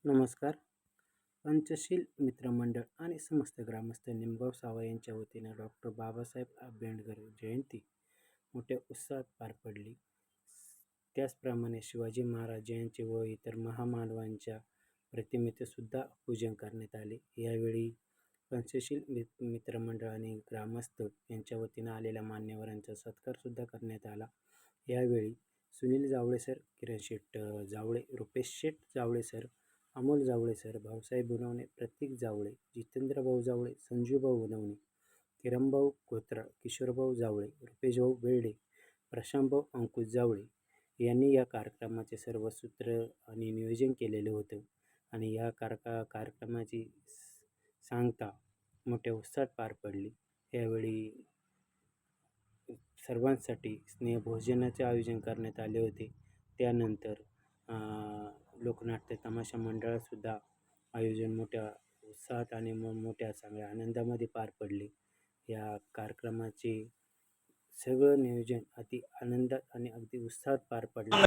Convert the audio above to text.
नमस्कार. पंचशील मित्रमंडळ आणि समस्त ग्रामस्थ निमगाव सावा यांच्या वतीने डॉक्टर बाबासाहेब आंबेडकर जयंती मोठ्या उत्साहात पार पडली. त्याचप्रमाणे शिवाजी महाराज यांचे व इतर महामानवांच्या प्रतिमेचे सुद्धा पूजन करण्यात आले. यावेळी पंचशील मित्रमंडळ आणि ग्रामस्थ यांच्या वतीने आलेल्या मान्यवरांचा सत्कार सुद्धा करण्यात आला. यावेळी सुनील जावळे सर, किरण शेठ जावळे, रुपेश शेठ जावळे सर, अमोल जावळे सर, भाऊसाहेब गुणवणे, प्रतीक जावळे, जितेंद्रभाऊ जावळे, संजूभाऊ गुणवणे, किरणभाऊ कोत्रा, किशोरभाऊ जावळे, रुपेशभाऊ बेर्डे, प्रशांतभाऊ अंकुश जावळे यांनी या कार्यक्रमाचे सर्व सूत्र आणि नियोजन केलेलं होतं. आणि या कार्यक्रमाची सांगता मोठ्या उत्साहात पार पडली. यावेळी सर्वांसाठी स्नेहभोजनाचे आयोजन करण्यात आले होते. त्यानंतर लोकनाट्य तमाशा मंडळातसुद्धा आयोजन मोठ्या उत्साहात आणि मोठ्या चांगल्या आनंदामध्ये पार पडले. या कार्यक्रमाचे सगळं नियोजन अति आनंदात आणि अगदी उत्साहात पार पडले.